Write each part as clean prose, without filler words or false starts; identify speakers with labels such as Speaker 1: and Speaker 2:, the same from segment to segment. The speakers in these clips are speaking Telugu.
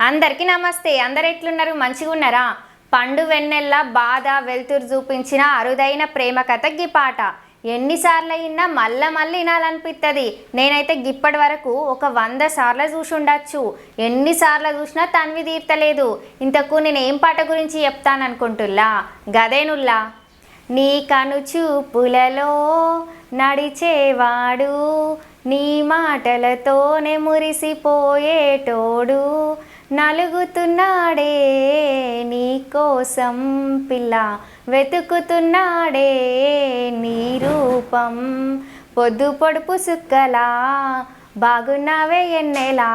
Speaker 1: అందరికీ నమస్తే. అందరు ఎట్లున్నారు? మంచిగా ఉన్నారా? పండు వెన్నెల్ల బాధ వెలుతురు చూపించిన అరుదైన ప్రేమ కథ గీ పాట. ఎన్నిసార్లు అయినా మళ్ళీ వినాలనిపిస్తుంది. నేనైతే గిప్పటి వరకు ఒక 100 సార్లు చూసి ఉండొచ్చు. ఎన్నిసార్లు చూసినా తన్వి తీర్తలేదు. ఇంతకు నేను ఏం పాట గురించి చెప్తాననుకుంటుల్లా? గదేనుల్లా. నీ కను చూపులలో నడిచేవాడు, నీ మాటలతోనే మురిసిపోయేటోడు, నలుగుతున్నాడే నీ కోసం పిల్ల, వెతుకుతున్నాడే నీ రూపం, పొద్దు పొడుపు సుక్కలా బాగున్నావే ఎన్నెలా,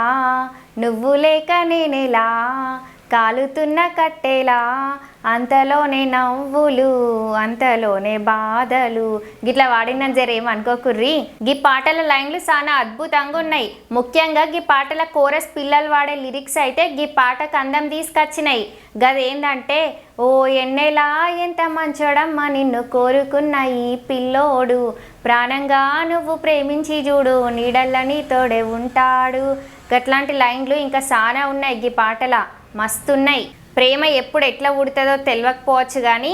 Speaker 1: నువ్వు లేక నేనెలా, కాలుతున్న కట్టెలా, అంతలోనే నవ్వులు అంతలోనే బాధలు. గిట్లా వాడిన జరేమనుకోకుర్రి. గీ పాటల లైన్లు చాలా అద్భుతంగా ఉన్నాయి. ముఖ్యంగా గీ పాటల కోరస్ పిల్లలు వాడే లిరిక్స్ అయితే గీ పాటకు అందం తీసుకొచ్చినాయి. గదేందంటే, ఓ ఎన్నెలా ఎంత మంచోడమ్మా నిన్ను కోరుకున్న ఈ పిల్లోడు, ప్రాణంగా నువ్వు ప్రేమించి చూడు నీడల్ల నీతోడే ఉంటాడు. గట్లాంటి లైన్లు ఇంకా చాలా ఉన్నాయి గీ పాటల, మస్తున్నాయి. ప్రేమ ఎప్పుడు ఎట్లా ఉడుతుందో తెలియకపోవచ్చు, కానీ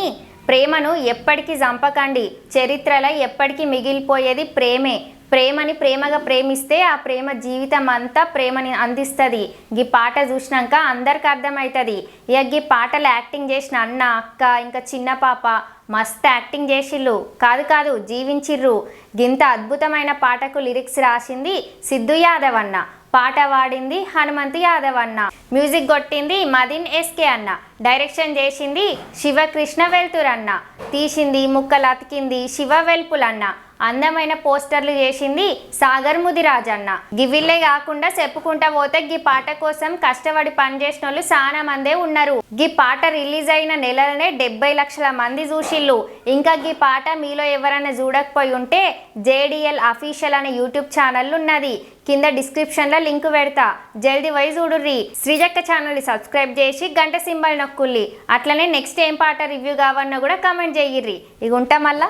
Speaker 1: ప్రేమను ఎప్పటికీ చంపకండి. చరిత్రలో ఎప్పటికీ మిగిలిపోయేది ప్రేమే. ప్రేమని ప్రేమగా ప్రేమిస్తే ఆ ప్రేమ జీవితం అంతా ప్రేమని అందిస్తుంది. గీ పాట చూసినాక అందరికి అర్థమవుతుంది. ఇక గీ పాటలు యాక్టింగ్ చేసిన అన్న, అక్క, ఇంకా చిన్న పాప మస్తు యాక్టింగ్ చేసిళ్ళు. కాదు జీవించిర్రు. గింత అద్భుతమైన పాటకు లిరిక్స్ రాసింది సిద్ధు యాదవ్ అన్న, పాట పాడింది హనుమంతు యాదవ్ అన్న, మ్యూజిక్ కొట్టింది మదిన్ ఎస్కే అన్న, డైరెక్షన్ చేసింది శివకృష్ణ వెల్తుర్ అన్న, తీసింది ముక్కలు అతికింది శివ వెల్పులన్న, అందమైన పోస్టర్లు చేసింది సాగర్ ముదిరాజ్ అన్న. గివిల్లే కాకుండా చెప్పుకుంటా పోతే గీ పాట కోసం కష్టపడి పనిచేసిన వాళ్ళు చాలా మందే ఉన్నారు. గీ పాట రిలీజ్ అయిన నెలలనే 70 లక్షల మంది చూసిళ్ళు. ఇంకా గీ పాట మీలో ఎవరైనా చూడకపోయి ఉంటే JDL అఫీషియల్ అనే యూట్యూబ్ ఛానల్ ఉన్నది. కింద డిస్క్రిప్షన్లో లింక్ పెడతా, జల్దీ పోయి చూడుర్రి. శ్రీజక్క ఛానల్ని సబ్స్క్రైబ్ చేసి గంట సింబల్ నొక్కుల్లి. అట్లనే నెక్స్ట్ ఏం పాట రివ్యూ కావన్నా కూడా కామెంట్ చేయిర్రి. ఇక ఉంటా మళ్ళా.